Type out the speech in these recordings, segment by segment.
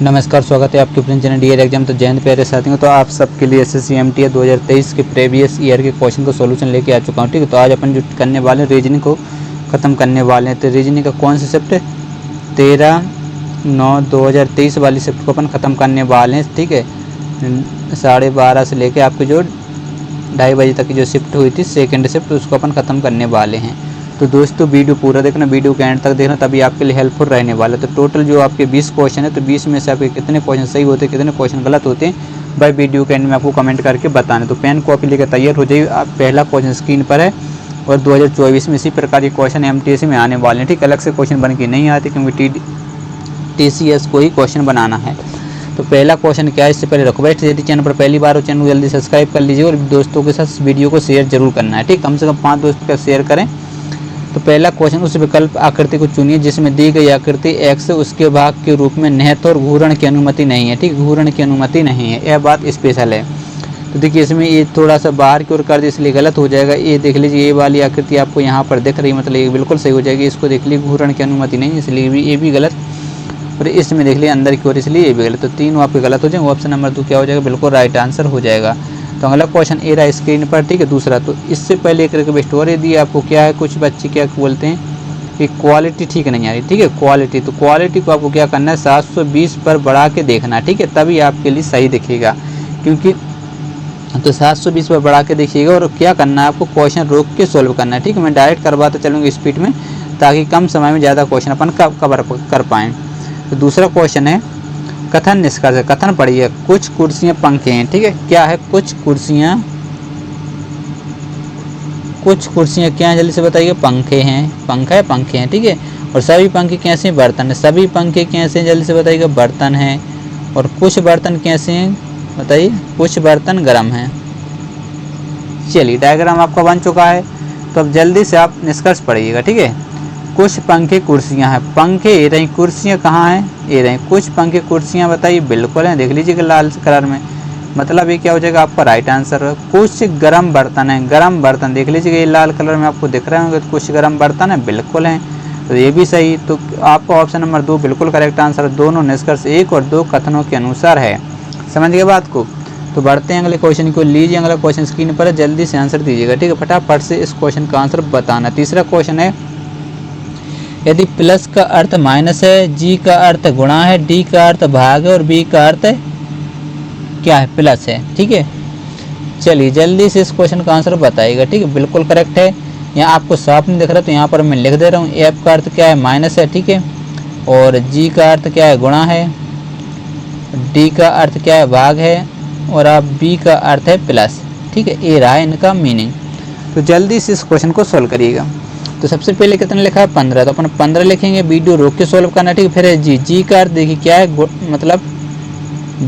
नमस्कार, स्वागत है आपके फ्रेंड चैनल डीएल एग्जाम। तो जय हिंद प्यारे साथियों। तो आप सबके लिए एसएससी एमटीए 2023 के प्रीवियस ईयर के क्वेश्चन को सॉल्यूशन लेके आ चुका हूँ। ठीक है, तो आज अपन जो करने वाले हैं रीजनिंग को ख़त्म करने वाले हैं। तो रीजनिंग का कौन सा शिफ्ट 13/9/2023 वाली शिफ्ट को अपन ख़त्म करने वाले हैं। ठीक है, 12:30 से लेके आपके जो 2:30 बजे तक की जो शिफ्ट हुई थी सेकेंड शिफ्ट, उसको अपन ख़त्म करने वाले हैं। तो दोस्तों वीडियो पूरा देखना, वीडियो के एंड तक देखना, तभी आपके लिए हेल्पफुल रहने वाला है। तो टोटल जो आपके 20 क्वेश्चन है, तो 20 में से आपके कितने क्वेश्चन सही होते हैं, कितने क्वेश्चन गलत होते हैं, भाई वीडियो के एंड में आपको कमेंट करके बताना। तो पेन कॉपी लेकर तैयार हो जाइए। आप पहला क्वेश्चन स्क्रीन पर है और 2024 में इसी प्रकार के क्वेश्चन एमटीएस में आने वाले हैं। ठीक, अलग से क्वेश्चन बन के नहीं आते, क्योंकि टीसीएस को ही क्वेश्चन बनाना है। तो पहला क्वेश्चन क्या है, इससे पहले रिक्वेस्ट यदि चैनल पर पहली बार हो चैनल को जल्दी सब्सक्राइब कर लीजिए और दोस्तों के साथ वीडियो को शेयर जरूर करना है। ठीक, कम से कम 5 दोस्तों का शेयर करें। तो पहला क्वेश्चन, उस विकल्प आकृति को चुनिए जिसमें दी गई आकृति एक्स उसके भाग के रूप में निहित और घूर्ण की अनुमति नहीं है। ठीक, घूर्ण की अनुमति नहीं है, यह बात स्पेशल है। तो देखिए इसमें ये थोड़ा सा बाहर की ओर कर दे, इसलिए गलत हो जाएगा। ये देख लीजिए, ये वाली आकृति आपको यहाँ पर दिख रही है, मतलब ये बिल्कुल सही हो जाएगी। इसको देख लीजिए, घूर्ण की अनुमति नहीं है, इसलिए ये भी गलत। और इसमें देख लीजिए अंदर की ओर, इसलिए ये भी गलत। तो तीनों आपके गलत हो जाएंगे। ऑप्शन नंबर 2 क्या हो जाएगा, बिल्कुल राइट आंसर हो जाएगा। तो अगला क्वेश्चन ए रहा स्क्रीन पर। ठीक है, दूसरा। तो इससे पहले एक रिक्वेस्ट और दी आपको, क्या है, कुछ बच्चे क्या बोलते हैं कि क्वालिटी ठीक नहीं आ रही। ठीक है, क्वालिटी, तो क्वालिटी को आपको क्या करना है, 720 पर बढ़ा के देखना। ठीक है, तभी आपके लिए सही दिखेगा। क्योंकि तो 720 पर बढ़ा के देखिएगा और क्या करना है, आपको क्वेश्चन रोक के सोल्व करना है। ठीक है, मैं डायरेक्ट करवाता चलूँगा स्पीड में, ताकि कम समय में ज़्यादा क्वेश्चन अपन कवर कर पाएँ। तो दूसरा क्वेश्चन है कथन निष्कर्ष। कथन पढ़िए, कुछ कुर्सियां पंखे हैं। ठीक है, क्या है, कुछ कुर्सियां क्या हैं, जल्दी से बताइए। पंखे हैं, पंखा है, पंखे हैं। ठीक है, और सभी पंखे कैसे हैं, बर्तन है। सभी पंखे कैसे हैं, जल्दी से बताइएगा, बर्तन हैं। और कुछ बर्तन कैसे हैं, बताइए, कुछ बर्तन गर्म हैं। चलिए, डायग्राम आपका बन चुका है। तो अब जल्दी से आप निष्कर्ष पढ़िएगा। ठीक है, कुछ पंखे कुर्सियां हैं, पंखे ये रही, कुर्सियां कहाँ हैं, ये रही। कुछ पंखे कुर्सियां बताइए, बिल्कुल हैं, देख लीजिएगा लाल कलर में, मतलब ये क्या हो जाएगा आपका राइट आंसर। कुछ गर्म बर्तन हैं, गर्म बर्तन देख लीजिएगा, ये लाल कलर में आपको दिख रहे होंगे। तो कुछ गर्म बर्तन है, बिल्कुल हैं, तो ये भी सही। तो आपका ऑप्शन नंबर 2 बिल्कुल करेक्ट आंसर। दोनों निष्कर्ष 1 और 2 कथनों के अनुसार है। समझ गए बात को। तो बढ़ते हैं अगले क्वेश्चन को। लीजिए अगला क्वेश्चन स्क्रीन पर है, जल्दी से आंसर दीजिएगा। ठीक है, फटाफट से इस क्वेश्चन का आंसर बताना। तीसरा क्वेश्चन है, यदि प्लस का अर्थ माइनस है, जी का अर्थ गुणा है, डी का अर्थ भाग है और बी का अर्थ क्या है, प्लस है। ठीक है, चलिए जल्दी से इस क्वेश्चन का आंसर बताइएगा। ठीक है, बिल्कुल करेक्ट है। यहाँ आपको साफ नहीं दिख रहा, तो यहाँ पर मैं लिख दे रहा हूँ। एफ का अर्थ क्या है, माइनस है। ठीक है, और जी का अर्थ क्या है, गुणा है, डी का अर्थ क्या है, भाग है, और आप बी का अर्थ है प्लस। ठीक है, ये रहा इनका मीनिंग। तो जल्दी से इस क्वेश्चन को सोल्व करिएगा। तो सबसे पहले कितना लिखा है, 15, तो अपन 15 लिखेंगे, वीडियो रोक के सोल्व करना। ठीक है, फिर है जी का अर्थ देखिए क्या है, मतलब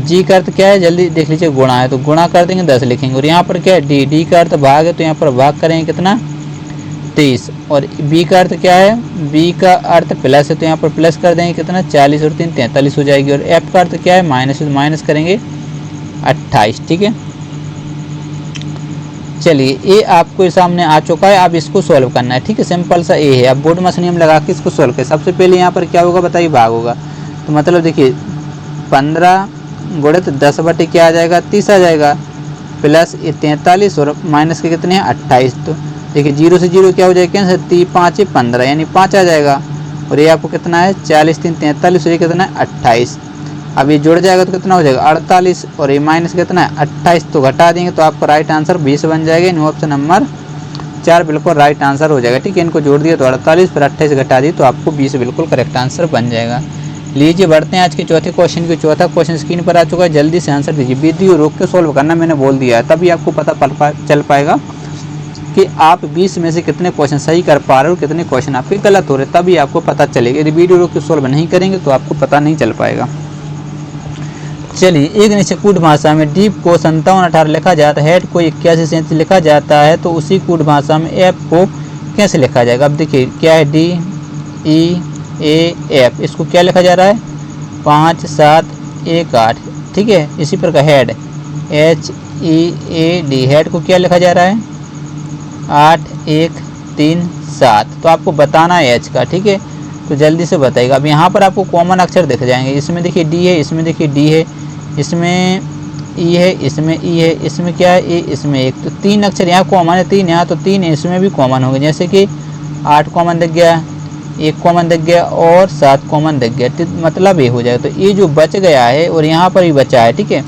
जी का अर्थ क्या है, जल्दी देख लीजिए, गुणा है, तो गुणा कर देंगे 10 लिखेंगे। और यहाँ पर क्या है, डी का अर्थ भाग है, तो यहाँ पर भाग करेंगे कितना, 23। और बी का अर्थ क्या है, बी का अर्थ प्लस है, तो यहाँ पर प्लस कर देंगे कितना, 40 और 3 43 हो जाएगी। और एफ का अर्थ क्या है, माइनस है, तो माइनस करेंगे 28। ठीक है, चलिए ये आपको सामने आ चुका है, अब इसको सॉल्व करना है। ठीक है, सिंपल सा ए है। अब बोर्ड में नियम लगा के इसको सॉल्व करें। सबसे पहले यहाँ पर क्या होगा बताइए, भाग होगा। तो मतलब देखिए 15 गुणित 10 बटे क्या आ जाएगा, 30 आ जाएगा, प्लस ये 43 और माइनस के कितने हैं, 28। तो देखिए 0 से 0 क्या हो जाएगा, कैंसिल, 3 5 15, यानी 5 आ जाएगा। और ये आपको कितना है, 40 3 43, और ये कितना है, 28। अब ये जुड़ जाएगा तो कितना हो जाएगा, 48, और ये माइनस कितना है, 28, तो घटा देंगे तो आपका राइट आंसर 20 बन जाएगा। ऑप्शन नंबर 4 बिल्कुल राइट आंसर हो जाएगा। ठीक है, इनको जोड़ दिया तो 48, फिर 28 घटा दी तो आपको 20 बिल्कुल करेक्ट आंसर बन जाएगा। लीजिए बढ़ते हैं आज के चौथे क्वेश्चन की। चौथा क्वेश्चन स्क्रीन पर आ चुका है, जल्दी से आंसर दीजिए। वीडियो रोक के सोल्व करना मैंने बोल दिया है, तभी आपको पता चल पाएगा कि आप 20 में से कितने क्वेश्चन सही कर पा रहे हो, कितने क्वेश्चन आपके गलत हो रहे, तभी आपको पता चलेगा। यदि वीडियो रोक के सोल्व नहीं करेंगे तो आपको पता नहीं चल पाएगा। चलिए, एक निश्चित कूट भाषा में डीप को 57-18 लिखा जाता है, हेड को 81-37 लिखा जाता है, तो उसी कूट भाषा में एफ को कैसे लिखा जाएगा। अब देखिए क्या है, डी ई ए एफ, इसको क्या लिखा जा रहा है, 5 7 1 8। ठीक है, इसी प्रकार head H E A D, head को क्या लिखा जा रहा है, 8 1 3 7। तो आपको बताना है एच का। ठीक है, तो तो जल्दी से बताइएगा। अब यहाँ पर आपको कॉमन अक्षर दिख जाएंगे, इसमें देखिए डी है, इसमें देखिए डी है, इसमें ई है, इसमें ई है, इसमें क्या है ए, इसमें एक। तो 3 अक्षर यहाँ कॉमन है, 3 यहाँ तो 3 है, इसमें भी कॉमन होंगे। जैसे कि 8 कॉमन दिख गया, 1 कॉमन दिख गया और 7 कॉमन दिख गया। तो मतलब ये हो जाएगा। तो ये जो बच गया है और यहाँ पर भी बचा है, ठीक है,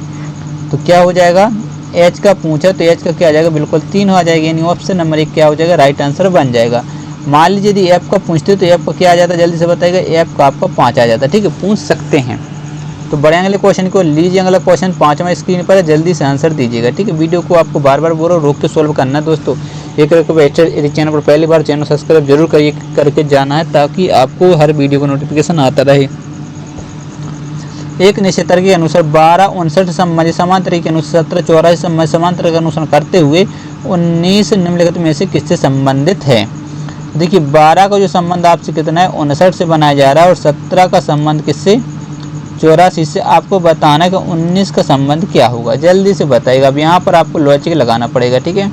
तो क्या हो जाएगा, एच का पूछा तो एच का क्या आ जाएगा, बिल्कुल 3 हो जाएगा, यानी ऑप्शन नंबर 1 क्या हो जाएगा, राइट आंसर बन जाएगा। मान लीजिए यदि एफ का पूछते तो एफ का क्या आ जाता है, जल्दी से बताइएगा, एफ का आपका 5 आ जाता है, ठीक है, पूछ सकते हैं। तो बड़े अगले क्वेश्चन को लीजिए, अगला क्वेश्चन 5वां स्क्रीन पर है, जल्दी से आंसर दीजिएगा, ठीक है। वीडियो को आपको बार बार बोल रहा हूँ रोक के सोल्व करना है दोस्तों। एक यदि चैनल पर पहली बार चैनल सब्सक्राइब जरूर करके जाना है, ताकि आपको हर वीडियो का नोटिफिकेशन आता रहे। एक निश्चित तरह के अनुसार 12 59 संबंधी समांतर के अनुसार 17 84 संबंधी समांतर का अनुसरण करते हुए 19 निम्नलिखित में से किससे संबंधित है। देखिए 12 का जो संबंध आपसे कितना है, 59 से बनाया जा रहा है, और 17 का संबंध किससे, 84 से। आपको बताना है कि 19 का संबंध क्या होगा, जल्दी से बताइएगा। अब यहाँ पर आपको लॉजिक लगाना पड़ेगा, ठीक है।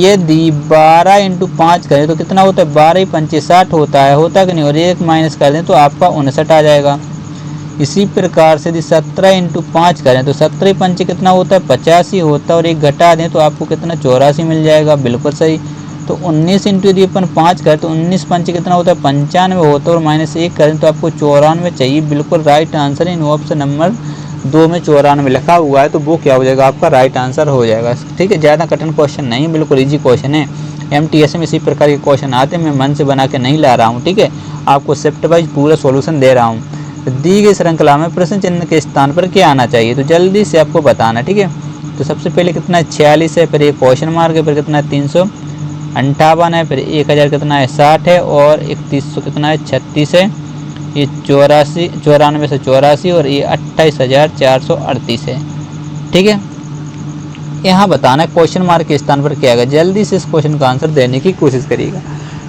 यदि 12 × 5 करें तो कितना होता है, 12 × 5 60 होता है कि नहीं, और 1 माइनस कर दें तो आपका 59 आ जाएगा। इसी प्रकार से यदि 17 × 5 करें तो 17 × 5 कितना होता है, 85 होता है, और 1 घटा दें तो आपको कितना, 84 मिल जाएगा, बिल्कुल सही। तो 19 × यदि अपन 5 करें तो 19 × 5 कितना होता है, 95 होता है, और -1 करें तो आपको 94 चाहिए, बिल्कुल राइट आंसर। इन ऑप्शन नंबर 2 में 94 लिखा हुआ है, तो वो क्या हो जाएगा, आपका राइट आंसर हो जाएगा, ठीक है। ज़्यादा कठिन क्वेश्चन नहीं, बिल्कुल ईजी क्वेश्चन है। MTS में इसी प्रकार के क्वेश्चन आते हैं, मैं मन से बना के नहीं ला रहा हूँ, ठीक है, आपको शिफ्ट वाइज पूरा सोल्यूशन दे रहा हूँ। तो दी गई श्रृंखला में प्रश्न चिन्ह के स्थान पर क्या आना चाहिए, तो जल्दी से आपको बताना, ठीक है। तो सबसे पहले कितना है, 46 है, फिर एक क्वेश्चन मार्क है, फिर कितना है 358 है, फिर 1000 कितना है 60 है, और 3100 कितना है 36 है, ये 94 से 84, और ये 28,438 है, ठीक है। यहाँ बताना है क्वेश्चन मार्क के स्थान पर क्या आएगा, जल्दी से इस क्वेश्चन का आंसर देने की कोशिश करिएगा।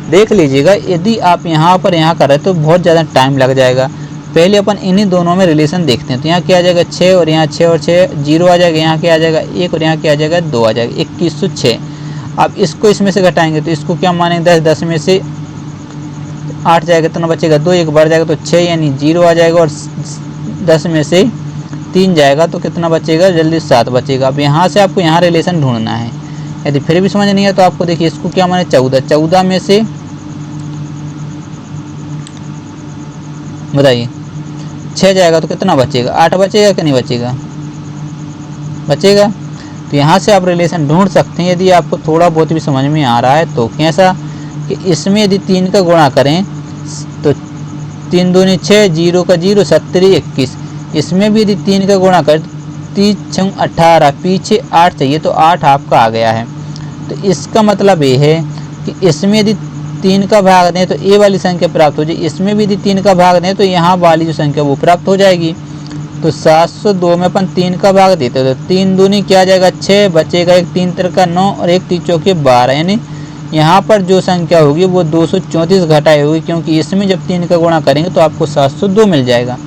देख लीजिएगा, यदि आप यहाँ पर कर रहे तो बहुत ज़्यादा टाइम लग जाएगा। पहले अपन इन्हीं दोनों में रिलेशन देखते हैं। तो यहाँ क्या आ जाएगा 6, और यहाँ 6 और 6 0 आ जाएगा, यहाँ क्या आ जाएगा 1, और यहाँ क्या आ जाएगा 2 आ जाएगा, 2106। अब इसको इसमें से घटाएंगे तो इसको क्या मानेंगे, 10 में से 8 जाएगा, कितना बचेगा 2, 1 बढ़ जाएगा तो 6, यानी 0 आ जाएगा, और 10 में से 3 जाएगा तो कितना बचेगा, जल्दी 7 बचेगा। अब यहाँ से आपको यहाँ रिलेशन ढूंढना है। यदि फिर भी समझ नहीं है तो आपको देखिए, इसको क्या माने 14 में से बताइए 6 जाएगा तो कितना बचेगा, 8 बचेगा कि नहीं बचेगा, बचेगा। तो यहाँ से आप रिलेशन ढूंढ सकते हैं, यदि आपको थोड़ा बहुत भी समझ में आ रहा है तो। कैसा कि इसमें यदि 3 का गुणा करें तो 3 दूनी 6, 0 का 0, 70 21। इसमें भी यदि 3 का गुणा करें 3 6 18, पीछे 8 चाहिए तो 8 आपका आ गया है। तो इसका मतलब ये है कि इसमें यदि 3 का भाग दें तो ए वाली संख्या प्राप्त हो जाएगी, इसमें भी यदि 3 का भाग दें तो यहाँ वाली जो संख्या वो प्राप्त हो जाएगी। तो 702 में अपन 3 का भाग देते हैं तो 3 दूनी क्या आ जाएगा 6, बचेगा 1 3 तिरका 9, और 1 3 चौके 12, यानी यहाँ पर जो संख्या होगी वो 234 घटाई होगी, क्योंकि इसमें जब 3 का गुणा करेंगे तो आपको 702 मिल जाएगा।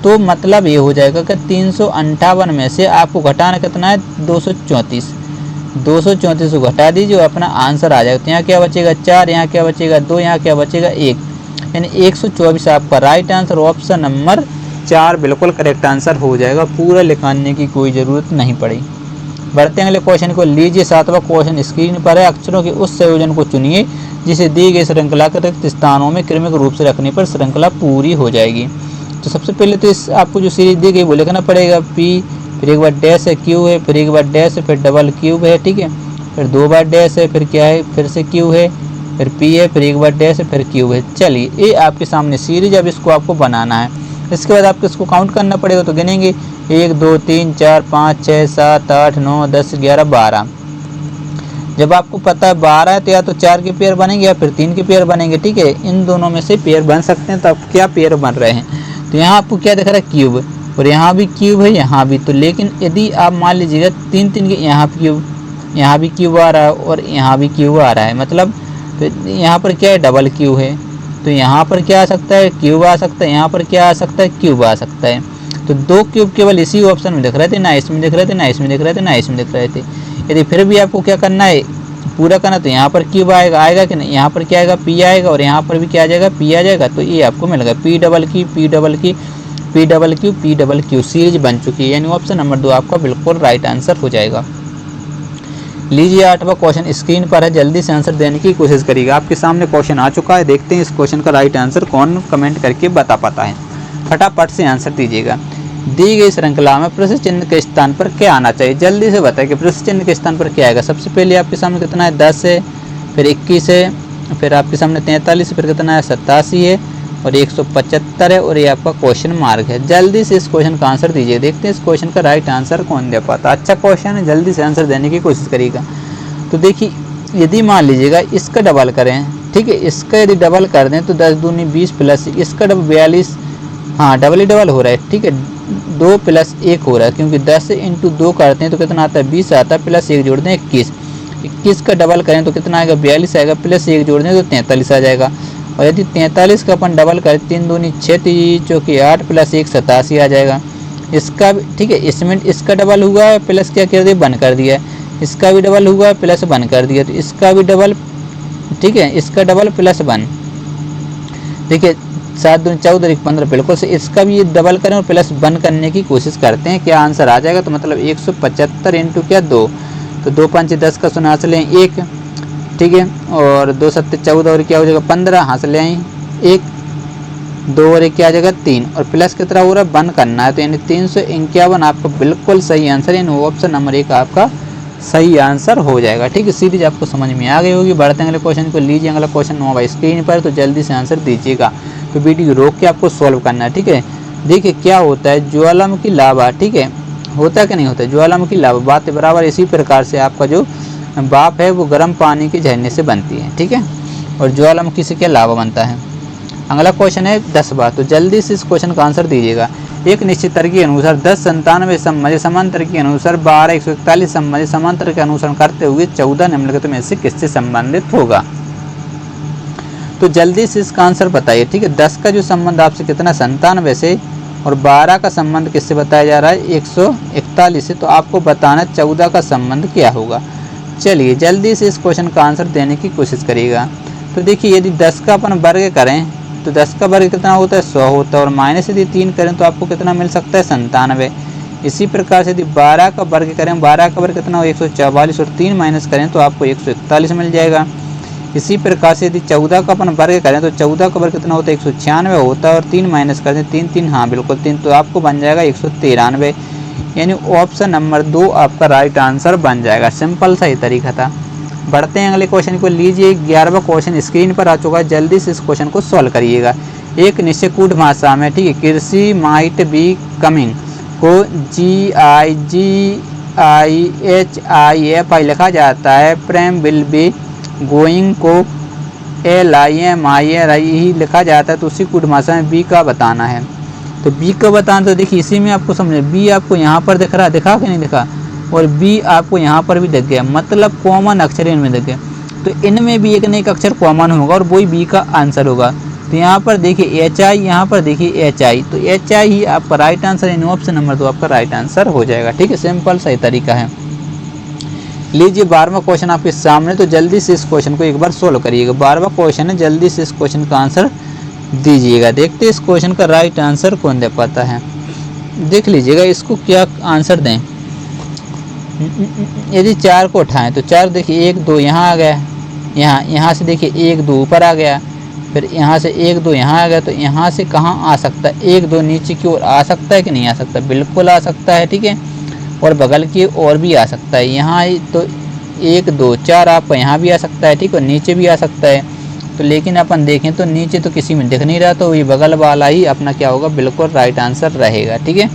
तो मतलब ये हो जाएगा कि 358 में से आपको घटाना कितना है, 234। 234 को घटा दीजिए, अपना आंसर आ जाएगा। तो यहाँ क्या बचेगा 4, यहाँ क्या बचेगा 2, यहाँ क्या बचेगा 1, यानी 124 आपका राइट आंसर। ऑप्शन नंबर 4 बिल्कुल करेक्ट आंसर हो जाएगा, पूरा लिखाने की कोई ज़रूरत नहीं पड़ी। बढ़ते हैं अगले क्वेश्चन को। लीजिए 7वां क्वेश्चन स्क्रीन पर है। अक्षरों के उस संयोजन को चुनिए जिसे दी गई श्रृंखला के रिक्त स्थानों में क्रमिक रूप से रखने पर श्रृंखला पूरी हो जाएगी। तो सबसे पहले तो इस आपको जो सीरीज दी गई वो लिखना पड़ेगा, पी, फिर एक बार डैश है, क्यू है, फिर एक बार डैश है, फिर डबल क्यूब है, ठीक है, फिर 2 बार डैश है, फिर क्या है, फिर से क्यू है, फिर पी है, फिर एक बार डैश है, फिर क्यूब है। चलिए ये आपके सामने सीरीज, अब इसको आपको बनाना है। इसके बाद आपको इसको काउंट करना पड़ेगा। तो गिनेंगे 1 2 3 4 5 6 7 8 9 10 11 12। जब आपको पता है 12 है तो या तो 4 के पेयर बनेंगे या फिर 3 के पेयर बनेंगे, ठीक है, इन दोनों में से पेयर बन सकते हैं। तो आप क्या पेयर बन रहे हैं, तो यहाँ आपको क्या दिख रहा है क्यूब, और यहाँ भी क्यूब है, यहाँ भी। तो लेकिन यदि आप मान लीजिएगा 3 3 के, यहाँ भी क्यूब आ रहा है और यहाँ भी क्यूब आ रहा है, मतलब तो यहाँ पर क्या है डबल क्यूब है, तो यहाँ पर क्या आ सकता है क्यूब आ सकता है, यहाँ पर क्या आ सकता है क्यूब आ सकता है। तो 2 क्यूब केवल इसी ऑप्शन में दिख रहे थे, ना इसमें दिख रहे थे, ना इसमें दिख रहे थे, ना इसमें दिख रहे थे। यदि फिर भी आपको क्या करना है पूरा करना तो यहाँ पर क्यूब आएगा, आएगा कि नहीं, यहाँ पर क्या आएगा पी आएगा और यहाँ पर भी क्या आ जाएगा पी आ जाएगा। तो ये आपको मिल गया P double Q P double Q P double Q P double Q series बन चुकी है, यानी ऑप्शन नंबर 2 आपका बिल्कुल राइट आंसर हो जाएगा। लीजिए 8वां क्वेश्चन स्क्रीन पर है, जल्दी से आंसर देने की कोशिश करिएगा। आपके सामने क्वेश्चन आ चुका है, देखते हैं इस क्वेश्चन का राइट आंसर कौन कमेंट करके बता पाता है। फटाफट से आंसर दीजिएगा। दी गई श्रृंखला में प्रश्न चिन्ह के स्थान पर क्या आना चाहिए, जल्दी से बताइए कि प्रश्न चिन्ह के स्थान पर क्या आएगा। सबसे पहले आपके सामने कितना है 10 है, फिर 21 है, फिर आपके सामने 43, फिर कितना है 87 है और 175 है और ये आपका क्वेश्चन मार्क है। जल्दी से इस क्वेश्चन का आंसर दीजिए, देखते हैं इस क्वेश्चन का राइट आंसर कौन दे पाता। अच्छा क्वेश्चन है, जल्दी से आंसर देने की कोशिश करिएगा। तो देखिए यदि मान लीजिएगा इसका डबल करें, ठीक है, इसका यदि डबल कर दें तो 10 दूनी 20 प्लस इसका डबल 42, हाँ डबल ही डबल हो रहा है, ठीक है 2 प्लस 1 हो रहा है, क्योंकि 10 इंटू 2 करते हैं तो कितना आता है 20 आता है, प्लस 1 जोड़ दें 21 का डबल करें तो कितना आएगा 42 आएगा, प्लस 1 जोड़ दें तो 43 आ जाएगा। और यदि 43 का अपन डबल करें 3 दूनी 6 3 चौकी 8 प्लस 1 87 आ जाएगा। इसका भी ठीक है, इसमें इसका डबल हुआ है प्लस क्या कर दिया बन कर दिया है, इसका भी डबल हुआ है प्लस बन कर दिया, तो इसका भी डबल, ठीक है इसका डबल प्लस 1, देखिए 7 दूनी 14 1 15 बिल्कुल से, इसका भी ये डबल करें और प्लस 1 करने की कोशिश करते हैं, क्या आंसर आ जाएगा। तो मतलब 175 इंटू क्या 2, तो 2 5 10 का शून्य हासिल लें 1, ठीक है, और 2 7 14 और क्या हो जाएगा 15 हासिल ले आई 1, 2 और 1 क्या आ जाएगा 3 और प्लस कितना हो रहा है 1 करना है, तो यानी 351 आपका बिल्कुल सही आंसर, यानी ऑप्शन नंबर 1 आपका सही आंसर हो जाएगा। ठीक है, सीरीज आपको समझ में आ गई होगी। बढ़ते हैं अगले क्वेश्चन को। लीजिए अगला क्वेश्चन 9 स्क्रीन पर, तो जल्दी से आंसर दीजिएगा, तो वीडियो रोक के आपको सॉल्व करना है। ठीक है, देखिए क्या होता है ज्वालामुखी लावा, ठीक है होता है कि नहीं होता है ज्वालामुखी लावा, बात बराबर इसी प्रकार से आपका जो भाप है वो गर्म पानी के झरने से बनती है। ठीक है, और ज्वालामुखी से क्या लावा बनता है। अगला क्वेश्चन है 10वां, तो जल्दी से इस क्वेश्चन का आंसर दीजिएगा। एक निश्चित तर्क के अनुसार 10 97 संबंधी समांतर के अनुसार 12 141 संबंधी समांतर का अनुसरण करते हुए 14 निम्नलिखित में से किससे संबंधित होगा। तो जल्दी से इसका आंसर बताइए। ठीक है, 10 का जो संबंध आपसे कितना 97 से और 12 का संबंध किससे बताया जा रहा है 141 से, तो आपको बताना 14 का संबंध क्या होगा। चलिए जल्दी से इस क्वेश्चन का आंसर देने की कोशिश करिएगा। तो देखिए यदि 10 का अपन वर्ग करें तो 10 का वर्ग कितना होता है 100 होता है, और माइनस यदि 3 करें तो आपको कितना मिल सकता है 97। इसी प्रकार से यदि 12 का वर्ग करें, 12 का वर्ग कितना हो 144 और 3 माइनस करें तो आपको 141 मिल जाएगा। इसी प्रकार से यदि 14 का अपन वर्ग करें तो 14 का वर्ग कितना होता है 196 होता है, और 3 माइनस कर दें 3 3 हाँ बिल्कुल 3, तो आपको बन जाएगा 193, यानी ऑप्शन नंबर 2 आपका राइट आंसर बन जाएगा। सिंपल सा ही तरीका था। बढ़ते हैं अगले क्वेश्चन को। लीजिए 11वां क्वेश्चन स्क्रीन पर आ चुका है, जल्दी से इस क्वेश्चन को सॉल्व करिएगा। एक निश्चित भाषा में, ठीक है, कृषि माइट बी कमिंग को GIGIHIFI लिखा जाता है, प्रेम विल बी गोइंग को LIMIRI ही लिखा जाता है, तो उसी कूट भाषा में बी का बताना है। तो बी का बताना, तो देखिए इसी में आपको समझे, बी आपको यहाँ पर दिख रहा है, दिखा कि नहीं दिखा, और बी आपको यहाँ पर भी दिख गया, मतलब कॉमन अक्षर इनमें दिख गया, तो इनमें भी एक न एक अक्षर कॉमन होगा और वही बी का आंसर होगा। तो यहाँ पर देखिए HI, यहाँ पर देखिए HI, तो HI ही आपका राइट आंसर, इन ऑप्शन नंबर 2 आपका राइट आंसर हो जाएगा। ठीक है, सिंपल सही तरीका है। लीजिए 12वां क्वेश्चन आपके सामने, तो जल्दी से इस क्वेश्चन को एक बार सोल्व करिएगा। 12वां क्वेश्चन है, जल्दी से इस क्वेश्चन का आंसर दीजिएगा। देखते हैं इस क्वेश्चन का राइट आंसर कौन दे पाता है। देख लीजिएगा इसको क्या आंसर दें। यदि 4 को उठाएं तो 4 देखिए 1 2 यहाँ आ गया, यहाँ से देखिए 1 2 ऊपर आ गया, फिर यहाँ से 1 2 यहाँ आ गया, तो यहाँ से कहाँ आ सकता है 1 2 नीचे की ओर आ सकता है कि नहीं आ सकता, बिल्कुल आ सकता है। ठीक है, और बगल की ओर भी आ सकता है, यहाँ तो 1 2 4 आपको यहाँ भी आ सकता है, ठीक है, और नीचे भी आ सकता है। तो लेकिन अपन देखें तो नीचे तो किसी में दिख नहीं रहा, तो ये बगल वाला ही अपना क्या होगा बिल्कुल राइट आंसर रहेगा। ठीक है,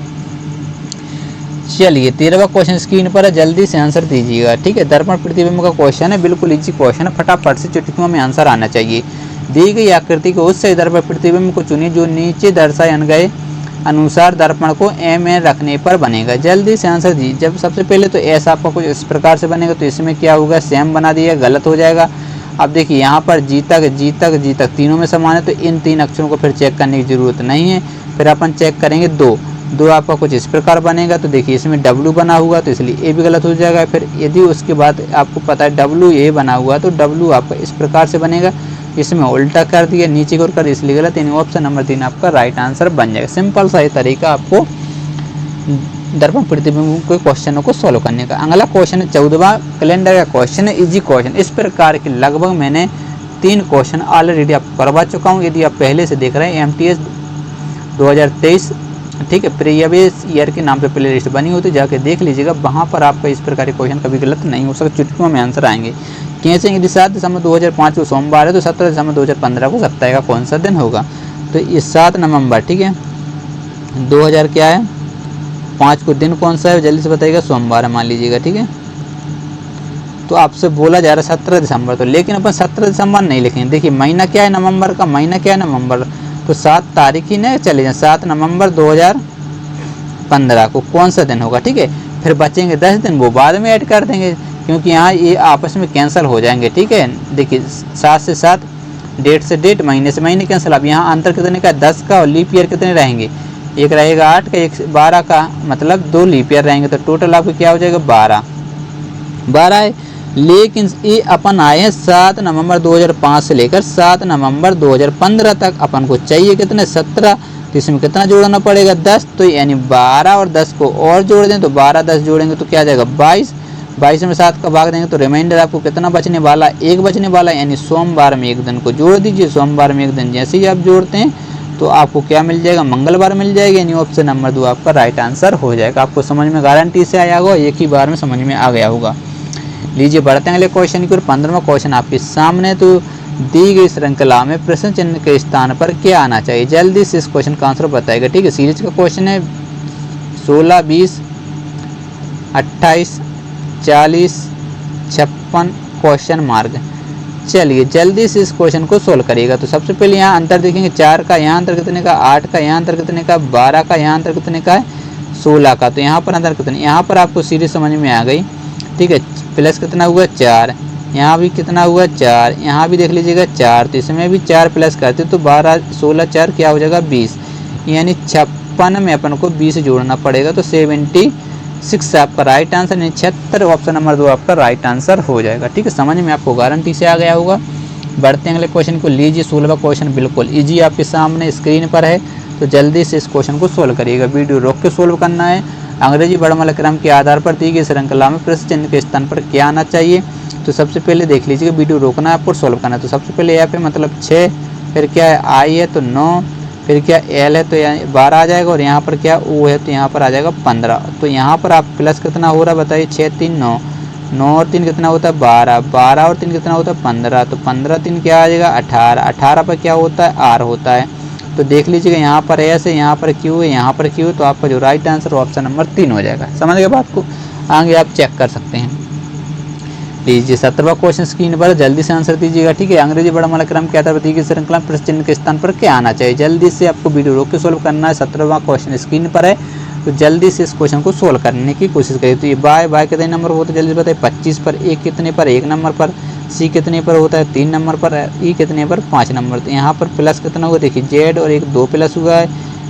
चलिए 13वां क्वेश्चन स्क्रीन पर है, जल्दी से आंसर दीजिएगा। ठीक है, दर्पण प्रतिबिंब का क्वेश्चन है, बिल्कुल इजी क्वेश्चन है, फटाफट से चुटकियों में आंसर आना चाहिए। दी गई आकृति को उस सही दर्पण प्रतिबिंब को चुनिए जो नीचे दर्शाए गए अनुसार दर्पण को M में रखने पर बनेगा। जल्दी से आंसर दीजिए। जब सबसे पहले तो ऐसा आपका कुछ इस प्रकार से बनेगा, तो इसमें क्या होगा सेम बना दिया, गलत हो जाएगा। अब देखिए यहाँ पर जी तक तीनों में समान है, तो इन 3 अक्षरों को फिर चेक करने की जरूरत नहीं है। फिर अपन चेक करेंगे 2, 2 आपका कुछ इस प्रकार बनेगा। तो देखिए इसमें W बना हुआ तो इसलिए ए भी गलत हो जाएगा। फिर यदि उसके बाद आपको पता है WA बना हुआ तो W आपका इस प्रकार से बनेगा, इसमें उल्टा कर दिया नीचे की ओर कर इसलिए गलत, यानी ऑप्शन नंबर 3 आपका राइट आंसर बन जाएगा। सिंपल सा ही तरीका आपको दर्पण प्रतिबिंब के क्वेश्चनों को सॉल्व करने का। अगला क्वेश्चन है 14वां कैलेंडर का क्वेश्चन है, इजी क्वेश्चन। इस प्रकार के लगभग मैंने 3 क्वेश्चन ऑलरेडी आपको करवा चुका हूँ। यदि आप पहले से देख रहे हैं MTS 2023, ठीक है, प्रीवियस ईयर के नाम पे प्ले लिस्ट बनी होती, जाके देख लीजिएगा, वहाँ पर आपका इस प्रकार के क्वेश्चन कभी गलत नहीं हो सकता, चुटकियों में आंसर आएंगे। कैसे? यदि 7 दिसंबर 2005 को सोमवार है तो 17 दिसंबर 2015 को सप्ताह का कौन सा दिन होगा? तो ये 7 नवंबर, ठीक है, 2000 क्या है 5 को दिन कौन सा है जल्दी से बताइएगा, सोमवार है मान लीजिएगा, ठीक है। तो आपसे बोला जा रहा है 17 दिसंबर, तो लेकिन अपन 17 दिसंबर नहीं लिखेंगे। देखिए महीना क्या है नवंबर का, महीना क्या है नवंबर, तो 7 तारीख ही ना चले जाए, 7 नवंबर 2015 को कौन सा दिन होगा, ठीक है। फिर बचेंगे 10 दिन, वो बाद में ऐड कर देंगे क्योंकि यहाँ ये आपस में कैंसिल हो जाएंगे, ठीक है। देखिए 7 से 7, डेट से डेट, महीने से महीने कैंसिल। अब यहाँ अंतर कितने का, 10 का, और लीप ईयर कितने रहेंगे, एक रहेगा 8 का, एक 12 का, मतलब 2 लीप ईयर रहेंगे, तो टोटल आपको क्या हो जाएगा 12 है। लेकिन ये अपन आए हैं 7 नवंबर 2005 से लेकर 7 नवंबर 2015 तक, अपन को चाहिए कितने 17, तो इसमें कितना जोड़ना पड़ेगा 10, तो यानी 12 और 10 को और जोड़ दें तो 12 10 जोड़ेंगे तो क्या आ जाएगा 22, 22 में 7 का भाग देंगे तो रिमाइंडर आपको कितना बचने वाला, 1 बचने वाला, यानी सोमवार में एक दिन को जोड़ दीजिए। सोमवार में एक दिन जैसे ही आप जोड़ते हैं तो आपको क्या मिल जाएगा, मंगलवार मिल जाएगा, यानी ऑप्शन नंबर 2 आपका राइट आंसर हो जाएगा। आपको समझ में गारंटी से आया होगा, एक ही बार में समझ में आ गया होगा। लीजिए बढ़ते हैं अगले क्वेश्चन की ओर। 15वां क्वेश्चन आपके सामने, तो दी गई श्रृंखला में प्रश्न चिन्ह के स्थान पर क्या आना चाहिए, जल्दी से इस क्वेश्चन का आंसर बताएगा, ठीक है। सीरीज का क्वेश्चन है 16, 20, 28, 40, 56 क्वेश्चन मार्क। चलिए जल्दी से इस क्वेश्चन को सोल्व करिएगा। तो सबसे पहले यहाँ अंतर देखेंगे, 4 का यहाँ अंतर कितने का, 8 का यहाँ अंतर कितने का, 12 का यहाँ अंतर कितने का है, 16 का, तो यहाँ पर अंतर कितने, यहाँ पर आपको सीरीज समझ में आ गई, ठीक है। प्लस कितना हुआ 4, यहाँ भी कितना हुआ 4, यहाँ भी देख लीजिएगा 4, तो इसमें भी 4 प्लस करते तो 12, 16, 4 क्या हो जाएगा 20, यानी 56 में अपन को 20 जोड़ना पड़ेगा, तो 76 आपका राइट आंसर, यानी 76 ऑप्शन नंबर 2 आपका राइट आंसर हो जाएगा, ठीक है। समझ में आपको गारंटी से आ गया होगा। बढ़ते हैं अगले क्वेश्चन को। लीजिए 16वां क्वेश्चन बिल्कुल इजी आपके सामने स्क्रीन पर है, तो जल्दी से इस क्वेश्चन को सोल्व करिएगा, वीडियो रोक के सोल्व करना है। अंग्रेजी वर्णमाला क्रम के आधार पर दी गई श्रृंखला में प्रश्न चिन्ह के स्थान पर क्या आना चाहिए। तो सबसे पहले देख लीजिएगा, वीडियो रोकना है आपको, सोल्व करना है। तो सबसे पहले F है मतलब 6, फिर क्या है I है तो 9, फिर क्या L है तो 12 आ जाएगा, और यहाँ पर क्या O है तो यहाँ पर आ जाएगा 15। तो यहाँ पर आप प्लस कितना हो रहा है बताइए, 6 3 9, 9 और 3 कितना होता है 12, 12 और 3 कितना होता है 15, तो 15 3 क्या आ जाएगा 18, 18 पर क्या होता है R होता है। तो देख लीजिएगा यहाँ पर S है, यहाँ पर Q है, यहाँ पर Q, तो आपका जो राइट आंसर ऑप्शन नंबर 3 हो जाएगा। समझ गए बात को, आगे आप चेक कर सकते हैं। लीजिए 17वां क्वेश्चन स्क्रीन पर, जल्दी से आंसर दीजिएगा, ठीक है। अंग्रेजी वर्णमाला क्रम के आधार पर दी गई श्रृंखला में प्रश्न चिन्ह के स्थान पर क्या आना चाहिए, जल्दी से आपको वीडियो रोक के सोल्व करना है। 17वां क्वेश्चन स्क्रीन पर है, तो जल्दी से इस क्वेश्चन को सोल्व करने की कोशिश करिए। तो ये बाय कितने नंबर होता है जल्दी बताइए, 25 पर, एक कितने पर 1 नंबर पर, सी कितने पर होता है 3 नंबर पर, ई कितने पर 5 नंबर। तो यहाँ पर प्लस कितना होगा देखिए, जेड और 1 2 प्लस हुआ है,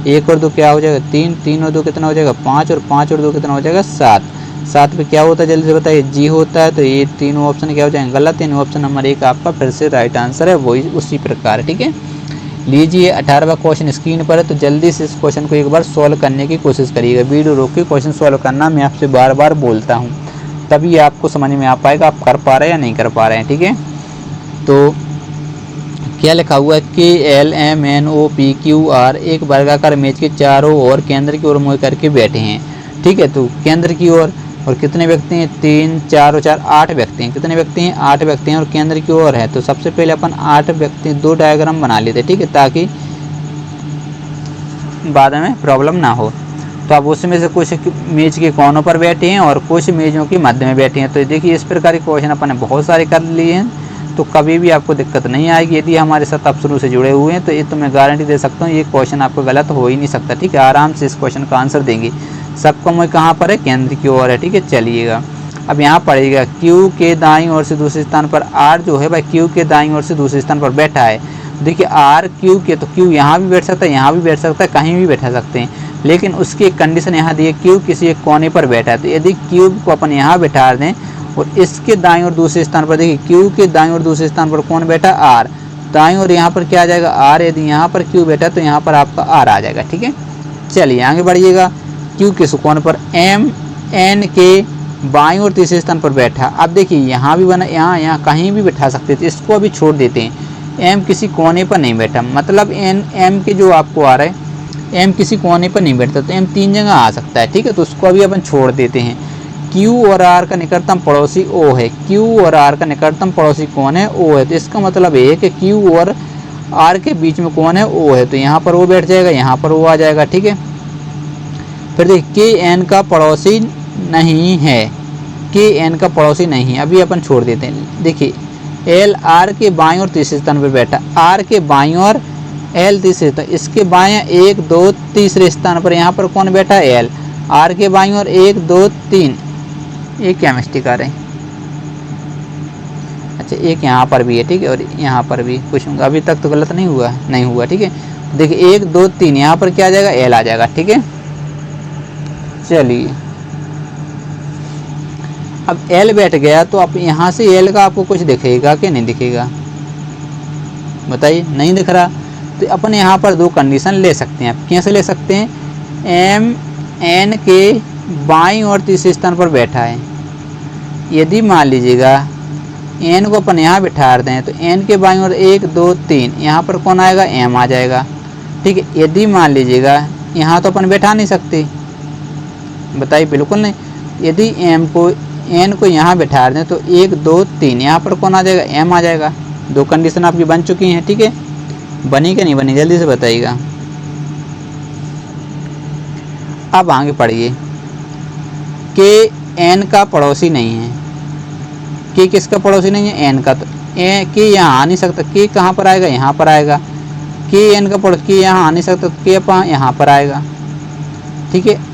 1 और 2 क्या हो जाएगा 3, 3 और 2 कितना हो जाएगा 5, और 5 और 2 कितना हो जाएगा 7, 7 पे क्या होता है जल्दी से बताइए, जी होता है। तो ये तीनों ऑप्शन क्या हो जाएंगे गलत, यानी ऑप्शन नंबर 1 आपका फिर से राइट आंसर है, वही उसी प्रकार, ठीक है। लीजिए 18वां क्वेश्चन स्क्रीन पर है, तो जल्दी से इस क्वेश्चन को एक बार सॉल्व करने की कोशिश करिएगा, वीडियो रोक के क्वेश्चन सॉल्व करना मैं आपसे बार बार बोलता हूँ, तभी आपको समझ में आ पाएगा आप कर पा रहे हैं या नहीं कर पा रहे हैं, ठीक है। तो क्या लिखा हुआ है, KLMNOPQR एक वर्गाकार मेज के चारों ओर केंद्र की ओर मुँह करके बैठे हैं, ठीक है। तो केंद्र की ओर और कितने व्यक्ति हैं, 3 4 और 4 8 व्यक्ति हैं, कितने व्यक्ति हैं 8 व्यक्ति हैं, और केंद्र की ओर है। तो सबसे पहले अपन 8 व्यक्ति 2 डायग्राम बना लेते हैं, ठीक है, ताकि बाद में प्रॉब्लम ना हो। तो अब उसमें से कुछ मेज के कोनों पर बैठे हैं और कुछ मेजों के मध्य में बैठे हैं। तो देखिए इस प्रकार के क्वेश्चन अपन ने बहुत सारे कर लिए हैं, तो कभी भी आपको दिक्कत नहीं आएगी यदि हमारे साथ आप शुरू से जुड़े हुए हैं। तो ये तो मैं गारंटी दे सकता हूँ ये क्वेश्चन आपको गलत हो ही नहीं सकता, ठीक है। आराम से इस क्वेश्चन का आंसर देंगे। सबका मुँह कहाँ पर है, केंद्र की ओर है, ठीक है। चलिएगा अब यहाँ पढ़िएगा, Q के दाईं ओर से दूसरे स्थान पर R जो है भाई Q के दाईं ओर से दूसरे स्थान पर बैठा है। देखिए R Q के, तो Q यहाँ भी बैठ सकता है, यहाँ भी बैठ सकता है, कहीं भी बैठा सकते हैं। लेकिन उसकी एक कंडीशन यहाँ दी है, क्यू किसी एक कोने पर बैठा है। तो यदि क्यूब को अपन यहाँ बैठा दें और इसके दाईं और दूसरे स्थान पर, देखिए क्यू के दाईं और दूसरे स्थान पर कौन बैठा, आर, दाईं और यहाँ पर क्या आ जाएगा, आर। यदि यहाँ पर क्यू बैठा तो यहाँ पर आपका आर आ जाएगा। ठीक है, चलिए आगे बढ़िएगा। क्यू किस कोण पर, एम एन के बाईं और तीसरे स्थान पर बैठा। अब देखिए यहाँ भी बना, यहाँ कहीं भी बैठा सकते थे, इसको अभी छोड़ देते हैं। एम किसी कोने पर नहीं बैठा, मतलब एम के जो आपको आ रहा है, एम किसी कोने पर नहीं बैठता, तो एम 3 जगह आ सकता है। ठीक है, तो उसको अभी अपन छोड़ देते हैं। क्यू और आर का निकटतम पड़ोसी ओ है, क्यू और आर का निकटतम पड़ोसी कौन है, ओ है। तो इसका मतलब ये है कि क्यू और आर के बीच में कौन है, ओ है। तो यहाँ पर ओ बैठ जाएगा, यहाँ पर ओ आ जाएगा। ठीक है, फिर देखिए के एन का पड़ोसी नहीं है, के एन का पड़ोसी नहीं है, अभी अपन छोड़ देते हैं। देखिए एल आर के बाईं और तीसरे स्थान पर बैठा, आर के बाईं और एल तीसरे स्थान, इसके बाएं 1 2 तीसरे स्थान पर यहाँ पर कौन बैठा है, एल। आर के बाईं और 1 2 3, ये क्या मिस्टेक आ रहे हैं, अच्छा एक यहाँ पर भी है। ठीक है, और यहाँ पर भी कुछ अभी तक तो गलत नहीं हुआ, नहीं हुआ। ठीक है, देखिए 1 2 3 यहाँ पर क्या आ जाएगा, एल आ जाएगा। ठीक है, चलिए अब एल बैठ गया तो अब यहाँ से एल का आपको कुछ दिखेगा कि नहीं दिखेगा, बताइए, नहीं दिख रहा। तो अपन यहाँ पर 2 कंडीशन ले सकते हैं। कैसे ले सकते हैं, एम एन के बाईं और तीसरे स्थान पर बैठा है। यदि मान लीजिएगा एन को अपन यहाँ बिठा दें तो एन के बाईं और 1 2 3 यहाँ पर कौन आएगा, एम आ जाएगा। ठीक है, यदि मान लीजिएगा यहाँ तो अपन बैठा नहीं सकते, बताइए, बिल्कुल नहीं। यदि एन को यहाँ बैठा दें तो 1 2 3 यहाँ पर कौन आ जाएगा, एम आ जाएगा। 2 कंडीशन आपकी बन चुकी हैं। ठीक है, बनी कि नहीं बनी, जल्दी से बताइएगा। अब आगे पढ़िए, के एन का पड़ोसी नहीं है, के किसका पड़ोसी नहीं है, एन का। तो के यहाँ आ नहीं सकता, के कहाँ पर आएगा, यहाँ पर आएगा। के एन का पड़ोसी, के यहाँ आ नहीं सकता, तो के यहाँ पर आएगा। ठीक है,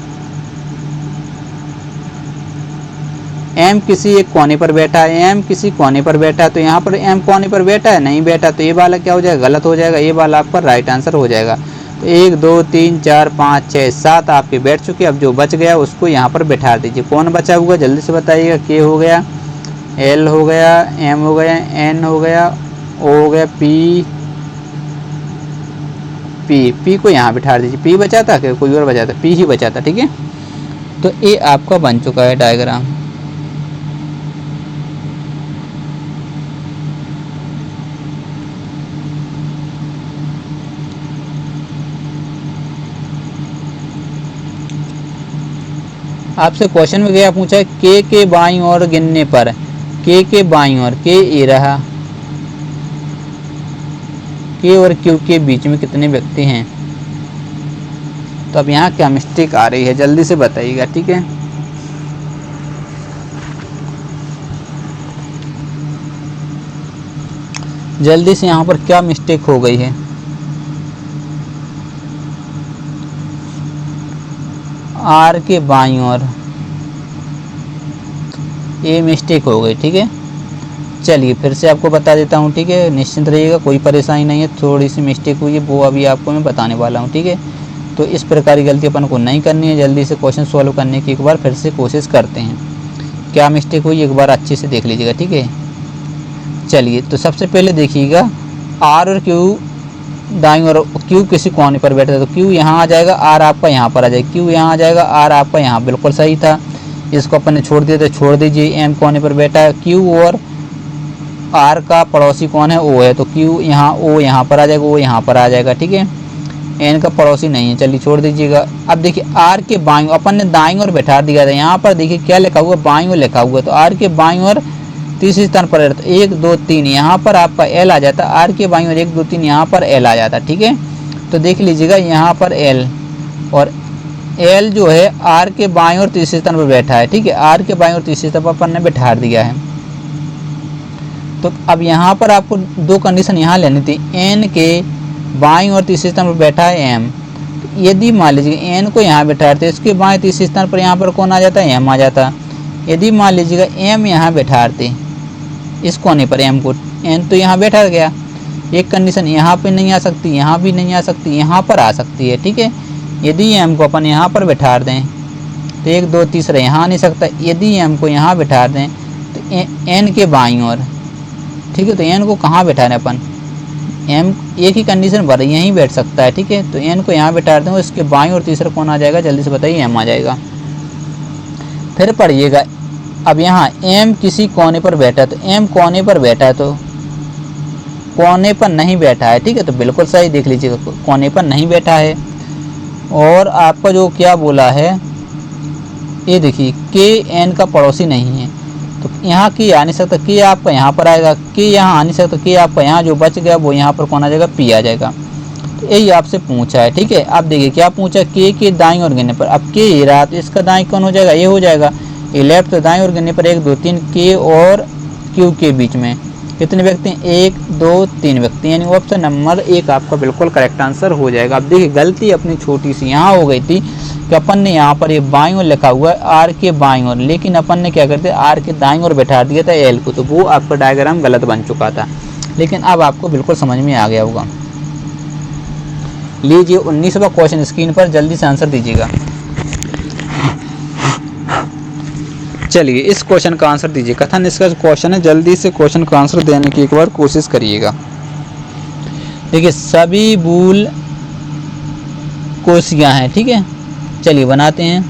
एम किसी एक कोने पर बैठा है, एम किसी कोने पर बैठा है, तो यहाँ पर एम कोने पर बैठा है, नहीं बैठा, तो ये वाला क्या हो जाएगा, गलत हो जाएगा। ये वाला आपका राइट आंसर हो जाएगा। तो 1 2 3 4 5 6 7 आपके बैठ चुके। अब जो बच गया उसको यहाँ पर बैठा दीजिए। कौन बचा हुआ जल्दी से बताइएगा, के हो गया, एल हो गया, एम हो गया, एन हो गया, ओ हो गया, पी को यहाँ बिठा दीजिए। पी बचा था कि कोई और बचा था, पी ही बचा था। ठीक है, तो ये आपका बन चुका है डायग्राम। आपसे क्वेश्चन में गया पूछा के बाईं ओर गिनने पर, के बाईं ओर, के ए रहा, के और क्यू के बीच में कितने व्यक्ति हैं। तो अब यहाँ क्या मिस्टेक आ रही है, जल्दी से बताइएगा। ठीक है, जल्दी से यहाँ पर क्या मिस्टेक हो गई है। आर के बाईं ओर ये मिस्टेक हो गई। ठीक है, चलिए फिर से आपको बता देता हूँ। ठीक है, निश्चिंत रहिएगा, कोई परेशानी नहीं है। थोड़ी सी मिस्टेक हुई है, वो अभी आपको मैं बताने वाला हूँ। ठीक है, तो इस प्रकार की गलती अपन को नहीं करनी है। जल्दी से क्वेश्चन सॉल्व करने की एक बार फिर से कोशिश करते हैं। क्या मिस्टेक हुई एक बार अच्छे से देख लीजिएगा। ठीक है, चलिए तो सबसे पहले देखिएगा, आर और क्यू दाईं ओर, क्यू किसी कोने पर बैठा है, तो क्यू यहाँ आ जाएगा, आर आपका यहाँ पर आ जाएगा। क्यू यहाँ आ जाएगा, आर आपका यहाँ, बिल्कुल सही था। इसको अपन ने छोड़ दिया तो छोड़ दीजिए। एम कोने पर बैठा है, क्यू और आर का पड़ोसी कौन है, ओ है, तो क्यू यहाँ, ओ यहाँ पर आ जाएगा, ओ यहाँ पर आ जाएगा। ठीक है, एन का पड़ोसी नहीं है, चलिए छोड़ दीजिएगा। अब देखिए आर के बाईं, अपन ने दाईं ओर बैठा दिया था। यहाँ पर देखिए क्या लिखा हुआ, बाईं ओर लिखा हुआ, तो आर के बाईं ओर तीसरे स्थान पर रहता, 1 2 3 यहाँ पर आपका एल आ जाता। आर के बाईं ओर 1 2 3 यहाँ पर एल आ जाता। ठीक है, तो देख लीजिएगा यहाँ पर एल, और एल जो है आर के बाईं ओर तीसरे स्थान पर बैठा है। ठीक है, आर के बाईं ओर तीसरे स्थान पर अपन ने बैठा दिया है। तो अब यहाँ पर आपको 2 कंडीशन यहाँ लेनी थी। एन के बाईं ओर तीसरे स्थान पर बैठा है एम, यदि मान लीजिए एन को यहाँ बैठाते, इसके बाएं तीसरे स्थान पर यहाँ पर कौन आ जाता है, एम आ जाता। यदि मान लीजिएगा एम यहाँ बैठाते इस कोने पर एम को, एन तो यहाँ बैठा गया। एक कंडीशन यहाँ पे नहीं आ सकती, यहाँ भी नहीं आ सकती, यहाँ पर आ सकती है। ठीक है, यदि एम को अपन यहाँ पर बैठा दें तो 1 2 तीसरा यहाँ नहीं सकता। यदि एम को यहाँ बैठा दें तो एन के बाईं ओर, ठीक है। तो एन को कहाँ बैठा रहे अपन, एम एक ही कंडीशन पर यहीं बैठ सकता है, ठीक है। तो एन को यहाँ बैठा दें, इसके बाईं ओर तीसरा कौन आ जाएगा, जल्दी से बताइए, एम आ जाएगा। फिर पढ़िएगा, अब यहाँ एम किसी कोने पर बैठा, तो एम कोने पर बैठा, तो कोने पर नहीं बैठा है, ठीक है। तो बिल्कुल सही, देख लीजिएगा, कोने पर नहीं बैठा है। और आपका जो क्या बोला है, ये देखिए के एन का पड़ोसी नहीं है, तो यहाँ के आ नहीं सकता, के आपका यहाँ पर आएगा, के यहाँ आ नहीं सकता, के आपका यहाँ जो बच गया वो यहाँ पर कौन आ जाएगा, पी आ जाएगा। तो यही आपसे पूछा है, ठीक है। अब देखिए क्या पूछा, के दाईं ओर गिनने पर, अब के ही रहा तो इसका दाईं कौन हो जाएगा, ये हो जाएगा। ये लेफ्ट तो दाईं ओर गिनने पर 1 2 3 के और क्यू के बीच में कितने व्यक्ति हैं, 1 2 3 व्यक्ति, यानी ऑप्शन नंबर 1 आपका बिल्कुल करेक्ट आंसर हो जाएगा। अब देखिए गलती अपनी छोटी सी यहाँ हो गई थी कि अपन ने यहाँ पर ये बाईं ओर लिखा हुआ है आर के बाईं ओर, लेकिन अपन ने क्या करते आर के दाईं ओर बैठा दिया था एल को, तो वो आपका डायग्राम गलत बन चुका था। लेकिन अब आपको बिल्कुल समझ में आ गया होगा। लीजिए 19वां क्वेश्चन स्क्रीन पर, जल्दी से आंसर दीजिएगा। चलिए इस क्वेश्चन का आंसर दीजिए। कथन निष्कर्ष क्वेश्चन है, जल्दी से क्वेश्चन का आंसर देने की एक बार कोशिश करिएगा। देखिए सभी बूल कोशिकाएं हैं, ठीक है। चलिए बनाते हैं।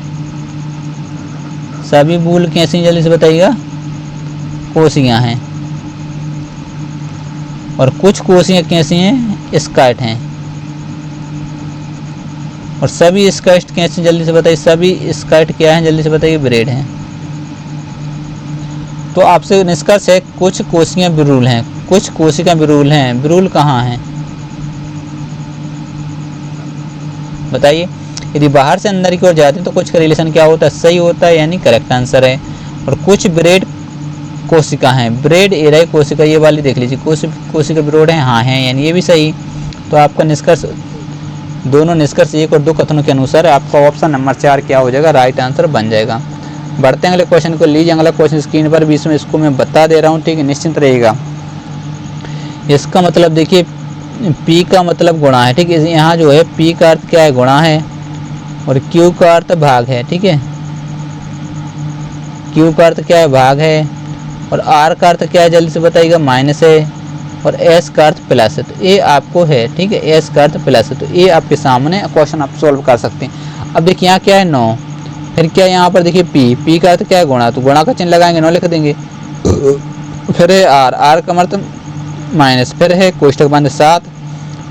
सभी बूल कैसी, जल्दी से बताइएगा, कोशिकाएं हैं। और कुछ कोशिकाएं कैसी हैं, स्कर्ट हैं। और सभी स्कर्ट कैसे, जल्दी से बताइए, सभी स्कर्ट क्या है, जल्दी से बताइए, ब्रेड हैं। तो आपसे निष्कर्ष है कुछ कोशिकाएं विरूल हैं, कुछ कोशिकाएं विरूल हैं। विरूल कहाँ हैं बताइए। यदि बाहर से अंदर की ओर जाते हैं तो कुछ का रिलेशन क्या होता है, सही होता है, यानी करेक्ट आंसर है। और कुछ ब्रेड कोशिका हैं, ब्रेड ए रहे कोशिका, ये वाली देख लीजिए, कोशिका ब्रेड है, हाँ है, यानी ये भी सही। तो आपका निष्कर्ष, दोनों निष्कर्ष 1 और 2 कथनों के अनुसार आपका ऑप्शन नंबर 4 क्या हो जाएगा, राइट आंसर बन जाएगा। बढ़ते हैं अगले क्वेश्चन को। लीजिए अगला क्वेश्चन स्क्रीन पर भी, इसमें इसको मैं बता दे रहा हूँ, ठीक है, निश्चिंत रहिएगा। इसका मतलब देखिए P का मतलब गुणा है, ठीक है। यहाँ जो है P का अर्थ क्या है, गुणा है, और Q का अर्थ भाग है, ठीक है। Q का अर्थ क्या है, भाग है, और R का अर्थ क्या है, जल्दी से बताइएगा, माइनस है, और S का अर्थ प्लस है। तो ये आपको है, ठीक है, S का अर्थ प्लस है। तो ये आपके सामने क्वेश्चन आप सोल्व कर सकते हैं। अब देखिए यहाँ क्या है, 9, फिर क्या यहाँ पर देखिए P का अर्थ क्या है, गुणा, तो गुणा का चिन्ह लगाएंगे, 9 लिख देंगे। फिर है R का मतलब माइनस, फिर है कोष्टक बंद 7,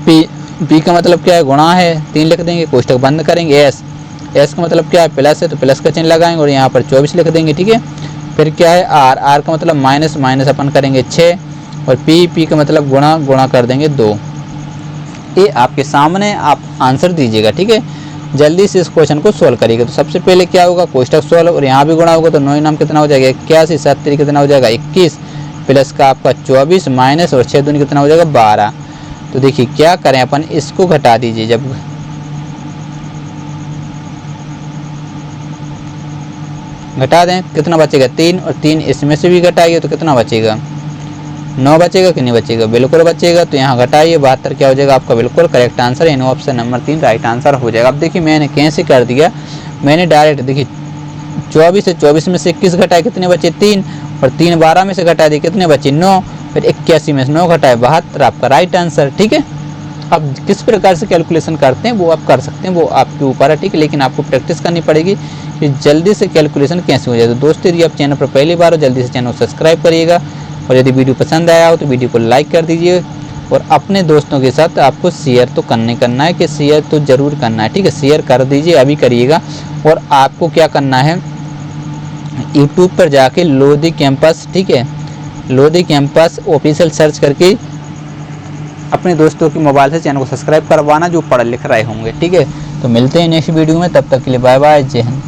P का मतलब क्या है, गुणा है, 3 लिख देंगे, कोष्टक बंद करेंगे। S का मतलब क्या है, प्लस है, तो प्लस का चिन्ह लगाएंगे और यहाँ पर 24 लिख देंगे, ठीक है। फिर क्या है R का मतलब माइनस, माइनस अपन करेंगे 6, और P का मतलब गुणा कर देंगे 2। ये आपके सामने, आप आंसर दीजिएगा, ठीक है। जल्दी से इस क्वेश्चन को सोल्व करिएगा। तो सबसे पहले क्या होगा, कोष्टक सोल्व, और यहाँ भी गुणा होगा, तो 9 नाम कितना हो जाएगा, 81, 7 कितना हो जाएगा, 21, प्लस का आपका 24, माइनस, और 6 दूनी कितना हो जाएगा, 12। तो देखिए क्या करें अपन, इसको घटा दीजिए, जब घटा दें कितना बचेगा, 3, और 3 इसमें से भी घटाइए तो कितना बचेगा, 9 बचेगा कि नहीं बचेगा, बिल्कुल बचेगा। तो यहाँ घटाइए, 72 क्या हो जाएगा आपका बिल्कुल करेक्ट आंसर, यानी ऑप्शन नंबर 3 राइट आंसर हो जाएगा। अब देखिए मैंने कैसे कर दिया, मैंने डायरेक्ट देखिए 24 से 24 में से 21 घटाए, कितने बचे, 3, और 3 12 में से घटा दिए, कितने बचे, 9, फिर 81 में से 9 घटाए, 72 आपका राइट आंसर, ठीक है। अब किस प्रकार से कैलकुलेशन करते हैं वो आप कर सकते हैं, वो आपके ऊपर है, ठीक है। लेकिन आपको प्रैक्टिस करनी पड़ेगी कि जल्दी से कैलकुलेशन कैसे हो जाए। तो दोस्तों यदि आप चैनल पर पहली बार हो, जल्दी से चैनल को सब्सक्राइब करिएगा, और यदि वीडियो पसंद आया हो तो वीडियो को लाइक कर दीजिए, और अपने दोस्तों के साथ आपको शेयर तो करना है, कि शेयर तो ज़रूर करना है, ठीक है। शेयर कर दीजिए, अभी करिएगा। और आपको क्या करना है, यूट्यूब पर जाके लोधी कैंपस, ठीक है, लोधी कैंपस ऑफिशियल सर्च करके अपने दोस्तों के मोबाइल से चैनल को सब्सक्राइब करवाना, जो पढ़ लिख रहे होंगे, ठीक है। तो मिलते हैं नेक्स्ट वीडियो में, तब तक के लिए बाय बाय, जय हिंद।